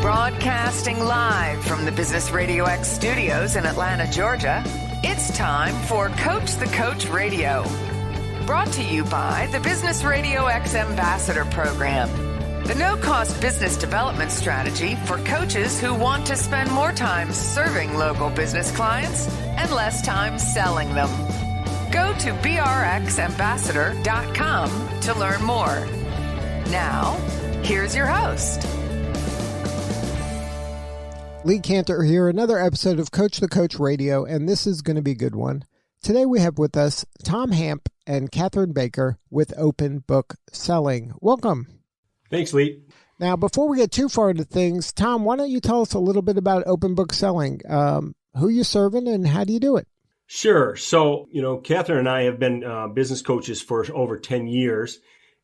Broadcasting live from the Business RadioX studios in Atlanta, Georgia, it's time for Coach the Coach Radio. Brought to you by the Business RadioX Ambassador Program, the no-cost business development strategy for coaches who want to spend more time serving local business clients and less time selling them. Go to brxambassador.com to learn more. Now, here's your host. Lee Cantor here, another episode of Coach the Coach Radio, and this is going to be a good one. Today we have with us Tom Hamp and Kathryn Baker with Open Book Selling. Welcome. Thanks, Lee. Now, before we get too far into things, Tom, why don't you tell us a little bit about Open Book Selling, who you're serving and how do you do it? Sure. So, Kathryn and I have been business coaches for over 10 years,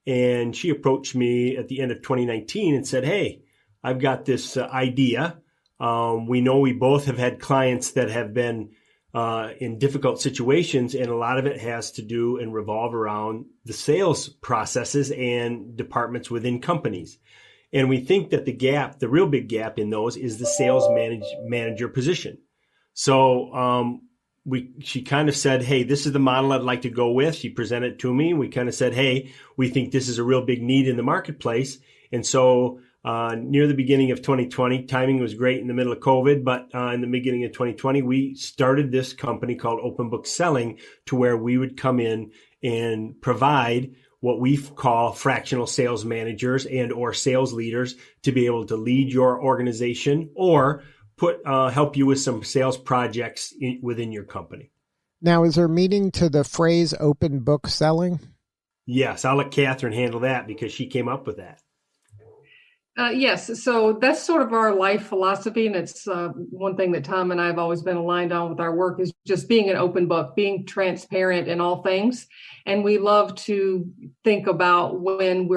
and she approached me at the end of 2019 and said, hey, I've got this idea. We know we both have had clients that have been in difficult situations, and a lot of it has to do and revolve around the sales processes and departments within companies. And we think that the real big gap in those is the sales manager position. So she kind of said, hey, this is the model I'd like to go with. She presented it to me. We kind of said, hey, we think this is a real big need in the marketplace. And so near the beginning of 2020, timing was great in the middle of COVID, but in the beginning of 2020, we started this company called Open Book Selling, to where we would come in and provide what we call fractional sales managers and or sales leaders to be able to lead your organization or help you with some sales projects within your company. Now, is there meaning to the phrase Open Book Selling? Yes, I'll let Kathryn handle that because she came up with that. Yes. So that's sort of our life philosophy. And it's one thing that Tom and I have always been aligned on with our work is just being an open book, being transparent in all things. And we love to think about when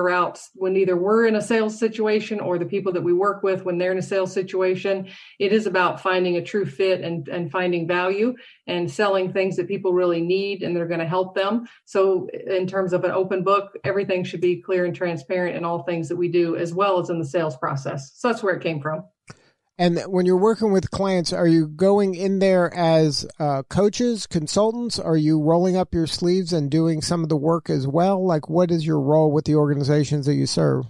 either we're in a sales situation or the people that we work with, when they're in a sales situation, it is about finding a true fit and finding value and selling things that people really need and they're going to help them. So in terms of an open book, everything should be clear and transparent in all things that we do, as well as in the sales process. So that's where it came from. And when you're working with clients, are you going in there as coaches, consultants? Are you rolling up your sleeves and doing some of the work as well? Like, what is your role with the organizations that you serve?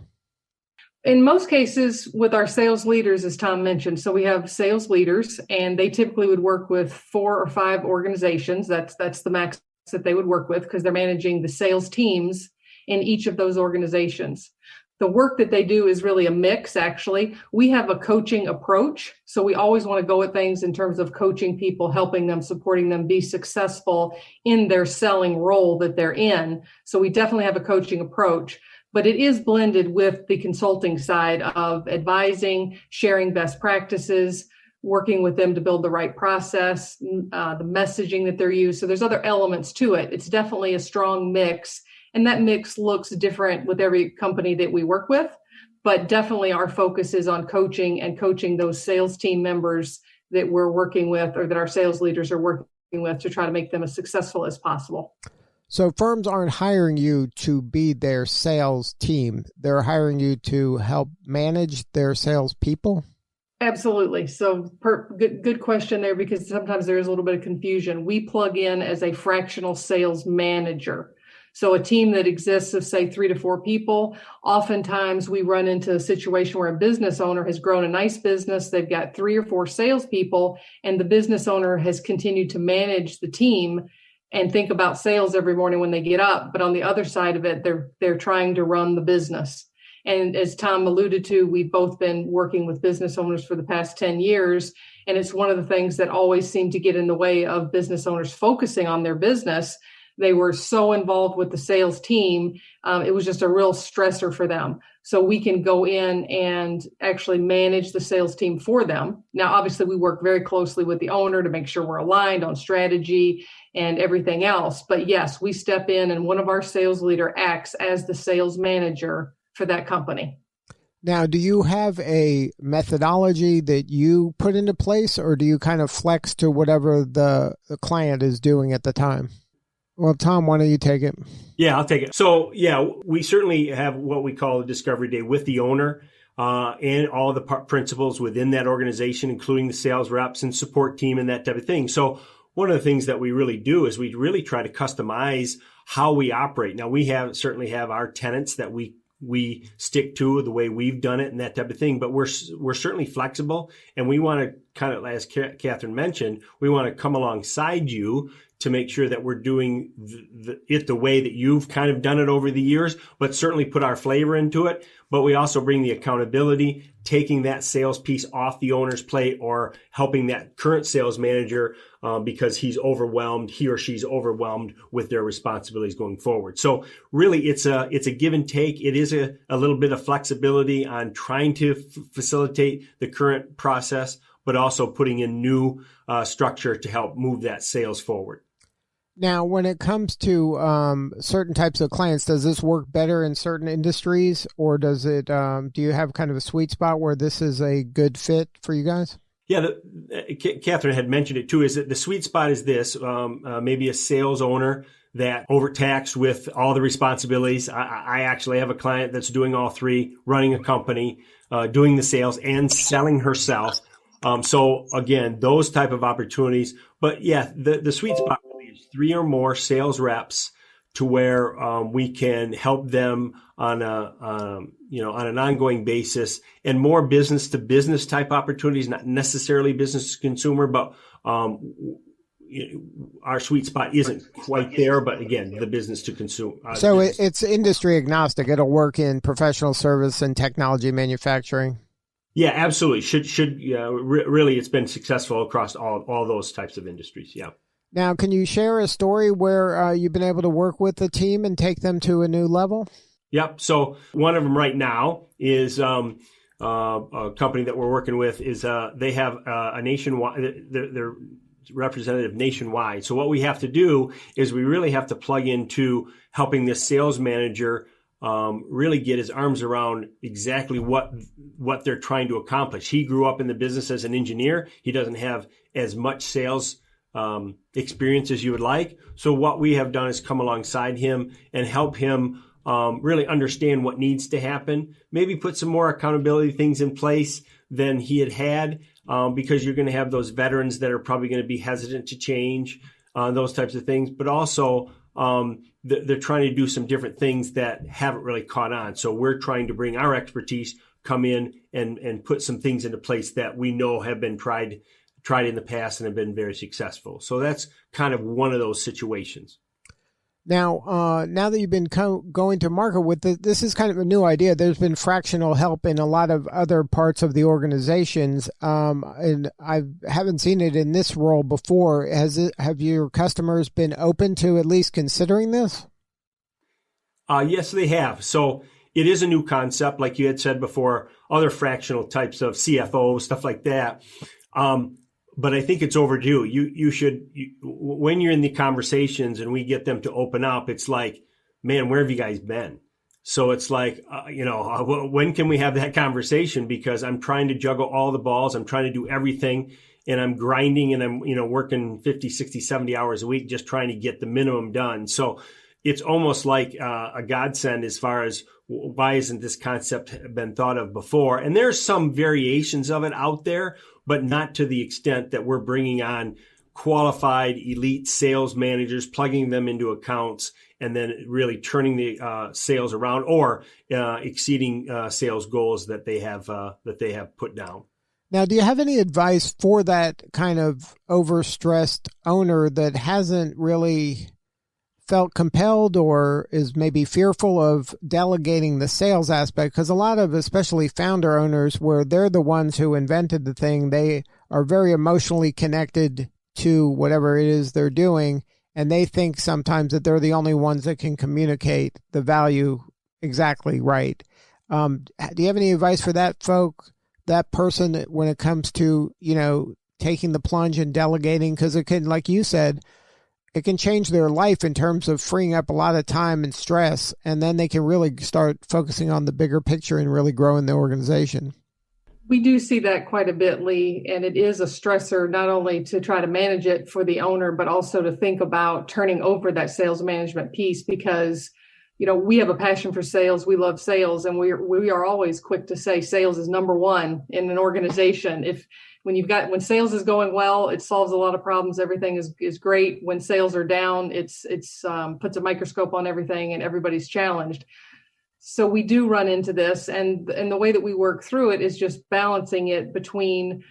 In most cases, with our sales leaders, as Tom mentioned, so we have sales leaders, and they typically would work with 4 or 5 organizations. That's the max that they would work with because they're managing the sales teams in each of those organizations. The work that they do is really a mix, actually. We have a coaching approach. So we always want to go at things in terms of coaching people, helping them, supporting them be successful in their selling role that they're in. So we definitely have a coaching approach, but it is blended with the consulting side of advising, sharing best practices, working with them to build the right process, the messaging that they're used. So there's other elements to it. It's definitely a strong mix. And that mix looks different with every company that we work with, but definitely our focus is on coaching and coaching those sales team members that we're working with or that our sales leaders are working with to try to make them as successful as possible. So firms aren't hiring you to be their sales team. They're hiring you to help manage their sales people? Absolutely. So good question there, because sometimes there is a little bit of confusion. We plug in as a fractional sales manager. So a team that exists of, say, 3 to 4 people, oftentimes we run into a situation where a business owner has grown a nice business. They've got 3 or 4 salespeople, and the business owner has continued to manage the team and think about sales every morning when they get up. But on the other side of it, they're trying to run the business. And as Tom alluded to, we've both been working with business owners for the past 10 years. And it's one of the things that always seemed to get in the way of business owners focusing on their business. They were so involved with the sales team. It was just a real stressor for them. So we can go in and actually manage the sales team for them. Now, obviously, we work very closely with the owner to make sure we're aligned on strategy and everything else. But yes, we step in and one of our sales leader acts as the sales manager for that company. Now, do you have a methodology that you put into place, or do you kind of flex to whatever the client is doing at the time? Well, Tom, why don't you take it? Yeah, I'll take it. So, yeah, we certainly have what we call a discovery day with the owner. and all the principals within that organization, including the sales reps and support team and that type of thing. So one of the things that we really do is we really try to customize how we operate. Now, we certainly have our tenets that we stick to, the way we've done it and that type of thing, but we're certainly flexible, and we want to kind of, as Kathryn mentioned, we want to come alongside you to make sure that we're doing it the way that you've kind of done it over the years, but certainly put our flavor into it. But we also bring the accountability, taking that sales piece off the owner's plate, or helping that current sales manager because he or she's overwhelmed with their responsibilities going forward. So really, it's a give and take. It is a little bit of flexibility on trying to facilitate the current process, but also putting in new structure to help move that sales forward. Now, when it comes to certain types of clients, does this work better in certain industries, or does it? Do you have kind of a sweet spot where this is a good fit for you guys? Yeah, Kathryn had mentioned it too. Is that the sweet spot is this? Maybe a sales owner that overtaxed with all the responsibilities. I actually have a client that's doing all three, running a company, doing the sales and selling herself. So again, those type of opportunities. But yeah, the sweet spot is 3 or more sales reps to where we can help them on an ongoing basis, and more business to business type opportunities, not necessarily business to consumer, but our sweet spot isn't quite there. But again, the business to consumer. So it's industry agnostic. It'll work in professional service and technology manufacturing. Yeah, absolutely. Really, it's been successful across all those types of industries. Yeah. Now, can you share a story where you've been able to work with a team and take them to a new level? Yep. So one of them right now is a company that we're working with. Is they have a nationwide. They're representative nationwide. So what we have to do is we really have to plug into helping this sales manager really get his arms around exactly what they're trying to accomplish. He grew up in the business as an engineer. He doesn't have as much sales experience as you would like. So what we have done is come alongside him and help him really understand what needs to happen, maybe put some more accountability things in place than he had, because you're going to have those veterans that are probably going to be hesitant to change, those types of things, but also they're trying to do some different things that haven't really caught on. So we're trying to bring our expertise, come in and put some things into place that we know have been tried in the past and have been very successful. So that's kind of one of those situations. Now, now that you've been going to market with this is kind of a new idea. There's been fractional help in a lot of other parts of the organizations, and I haven't seen it in this role before. Have your customers been open to at least considering this? Yes, they have. So it is a new concept, like you had said before. Other fractional types of CFO stuff like that. But I think it's overdue. You should, when you're in the conversations and we get them to open up, it's like, man, where have you guys been? So it's like, when can we have that conversation? Because I'm trying to juggle all the balls. I'm trying to do everything, and I'm grinding, and I'm, working 50, 60, 70 hours a week, just trying to get the minimum done. So it's almost like a godsend as far as why isn't this concept been thought of before? And there's some variations of it out there, but not to the extent that we're bringing on qualified elite sales managers, plugging them into accounts, and then really turning the sales around or exceeding sales goals that they have put down. Now, do you have any advice for that kind of overstressed owner that hasn't really felt compelled or is maybe fearful of delegating the sales aspect? Because a lot of, especially founder owners, where they're the ones who invented the thing, they are very emotionally connected to whatever it is they're doing, and they think sometimes that they're the only ones that can communicate the value exactly right. Do you have any advice for that person when it comes to, taking the plunge and delegating? Because it can, like you said, it can change their life in terms of freeing up a lot of time and stress, and then they can really start focusing on the bigger picture and really growing the organization. We do see that quite a bit, Lee, and it is a stressor not only to try to manage it for the owner, but also to think about turning over that sales management piece, because we have a passion for sales. We love sales, and we are always quick to say sales is number one in an organization. When sales is going well, it solves a lot of problems. Everything is great. When sales are down, it's puts a microscope on everything, and everybody's challenged. So we do run into this, and the way that we work through it is just balancing it between,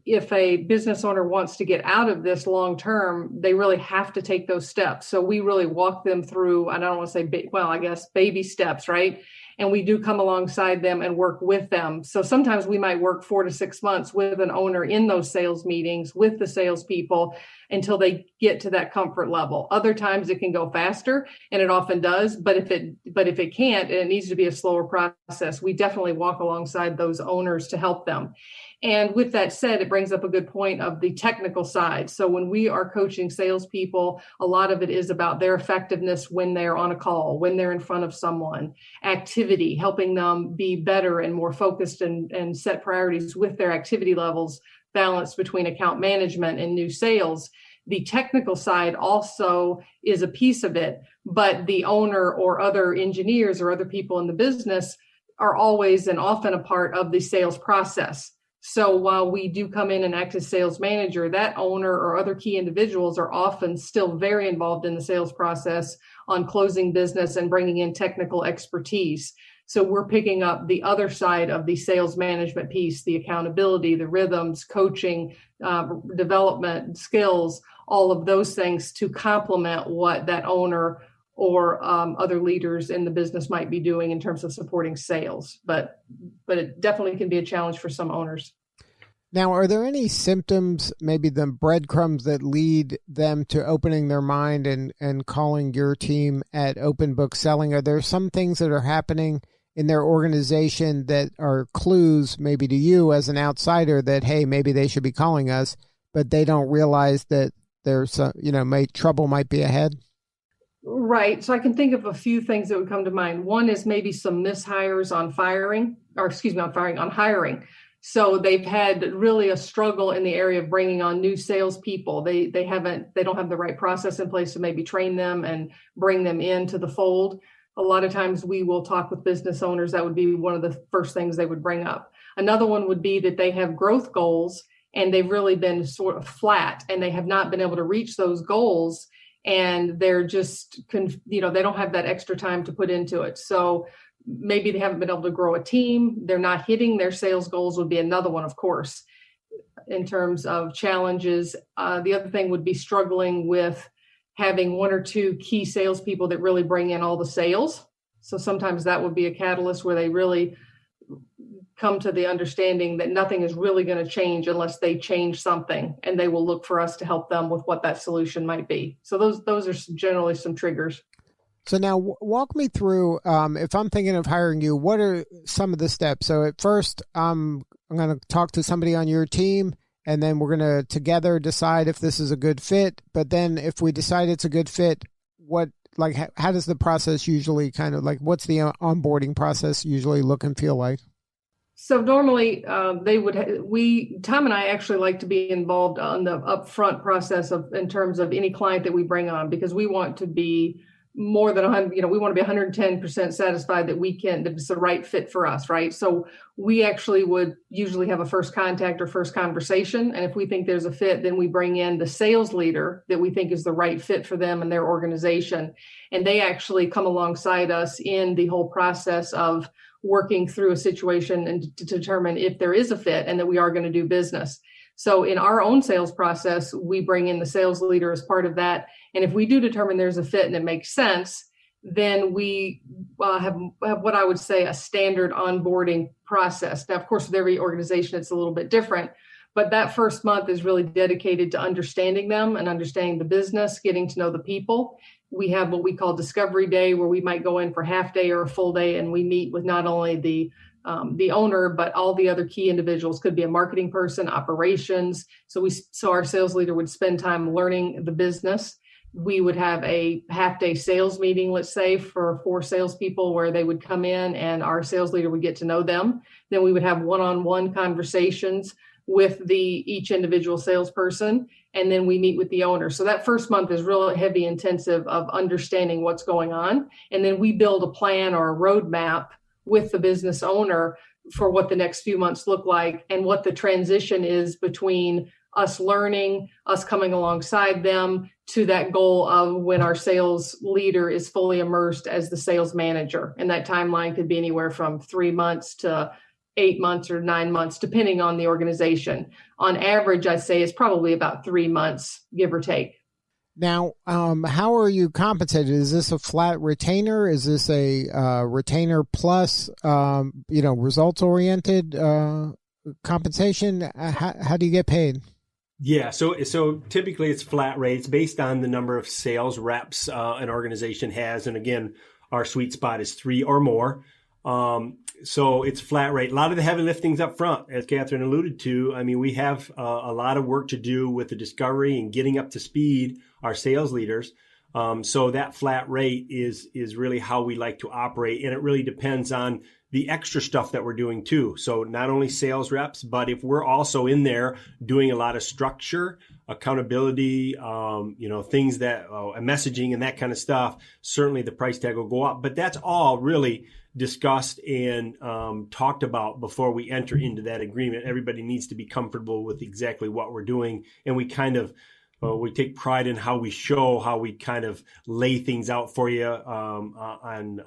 if a business owner wants to get out of this long term, they really have to take those steps. So we really walk them through, I don't want to say, I guess baby steps, right? And we do come alongside them and work with them. So sometimes we might work 4 to 6 months with an owner in those sales meetings with the salespeople until they get to that comfort level. Other times it can go faster, and it often does. But if it can't, and it needs to be a slower process, we definitely walk alongside those owners to help them. And with that said, it brings up a good point of the technical side. So when we are coaching salespeople, a lot of it is about their effectiveness when they're on a call, when they're in front of someone, activity, helping them be better and more focused and set priorities with their activity levels, balance between account management and new sales. The technical side also is a piece of it, but the owner or other engineers or other people in the business are always and often a part of the sales process. So while we do come in and act as sales manager, that owner or other key individuals are often still very involved in the sales process on closing business and bringing in technical expertise. So we're picking up the other side of the sales management piece, the accountability, the rhythms, coaching, development, skills, all of those things to complement what that owner or other leaders in the business might be doing in terms of supporting sales. But it definitely can be a challenge for some owners. Now, are there any symptoms, maybe the breadcrumbs that lead them to opening their mind and calling your team at Open Book Selling? Are there some things that are happening in their organization that are clues maybe to you as an outsider that, hey, maybe they should be calling us, but they don't realize that there's, trouble might be ahead? Right. So I can think of a few things that would come to mind. One is maybe some mishires on hiring. So they've had really a struggle in the area of bringing on new salespeople. They don't have the right process in place to maybe train them and bring them into the fold. A lot of times we will talk with business owners. That would be one of the first things they would bring up. Another one would be that they have growth goals and they've really been sort of flat and they have not been able to reach those goals. And they're just, they don't have that extra time to put into it. So maybe they haven't been able to grow a team. They're not hitting their sales goals would be another one, of course, in terms of challenges. The other thing would be struggling with having 1 or 2 key salespeople that really bring in all the sales. So sometimes that would be a catalyst where they really come to the understanding that nothing is really going to change unless they change something, and they will look for us to help them with what that solution might be. So those are generally some triggers. So now walk me through, if I'm thinking of hiring you, what are some of the steps? So at first, I'm going to talk to somebody on your team, and then we're going to together decide if this is a good fit. But then if we decide it's a good fit, how does the process usually what's the onboarding process usually look and feel like? So normally Tom and I actually like to be involved on the upfront process in terms of any client that we bring on, because we want to be more than 100, we want to be 110% satisfied that it's the right fit for us, right? So we actually would usually have a first contact or first conversation. And if we think there's a fit, then we bring in the sales leader that we think is the right fit for them and their organization. And they actually come alongside us in the whole process of working through a situation and to determine if there is a fit and that we are going to do business. So in our own sales process, we bring in the sales leader as part of that. And if we do determine there's a fit and it makes sense, then we have what I would say a standard onboarding process. Now, of course, with every organization, it's a little bit different, but that first month is really dedicated to understanding them and understanding the business, getting to know the people. We have what we call Discovery Day, where we might go in for half day or a full day, and we meet with not only the owner, but all the other key individuals. Could be a marketing person, operations. So our sales leader would spend time learning the business. We would have a half day sales meeting, let's say, for 4 salespeople, where they would come in and our sales leader would get to know them. Then we would have one-on-one conversations with each individual salesperson, and then we meet with the owner. So that first month is real heavy intensive of understanding what's going on. And then we build a plan or a roadmap with the business owner for what the next few months look like and what the transition is between us learning, us coming alongside them to that goal of when our sales leader is fully immersed as the sales manager. And that timeline could be anywhere from 3 months to 8 months or 9 months, depending on the organization. On average, I'd say it's probably about 3 months, give or take. Now, how are you compensated? Is this a flat retainer? Is this a retainer plus, results oriented compensation? How do you get paid? Yeah, so typically it's flat rate. It's based on the number of sales reps an organization has, and again, our sweet spot is 3 or more. So it's flat rate. A lot of the heavy lifting's up front, as Kathryn alluded to. I mean, we have a lot of work to do with the discovery and getting up to speed our sales leaders. So that flat rate is really how we like to operate, and it really depends on the extra stuff that we're doing too. So not only sales reps, but if we're also in there doing a lot of structure, accountability, things that messaging and that kind of stuff, certainly the price tag will go up. But that's all really discussed and talked about before we enter into that agreement. Everybody needs to be comfortable with exactly what we're doing, and we kind of we take pride in how we show, how we kind of lay things out for you on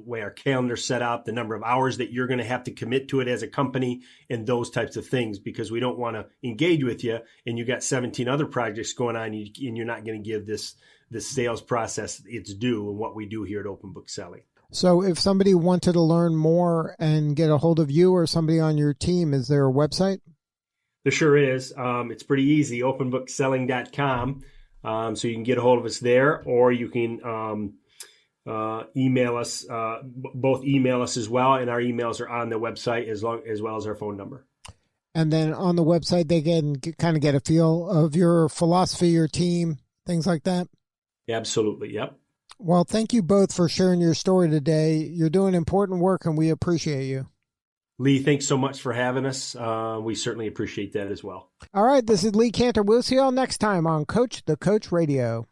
way our calendar's set up, the number of hours that you're going to have to commit to it as a company, and those types of things, because we don't want to engage with you and you got 17 other projects going on and you're not going to give this sales process its due and what we do here at Open Book Selling. So if somebody wanted to learn more and get a hold of you or somebody on your team, is there a website? There sure is. It's pretty easy, openbookselling.com. So you can get a hold of us there, or you can email us, both email us as well. And our emails are on the website as well as our phone number. And then on the website, they can kind of get a feel of your philosophy, your team, things like that. Absolutely. Yep. Well, thank you both for sharing your story today. You're doing important work and we appreciate you. Lee, thanks so much for having us. We certainly appreciate that as well. All right, this is Lee Cantor. We'll see you all next time on Coach the Coach Radio.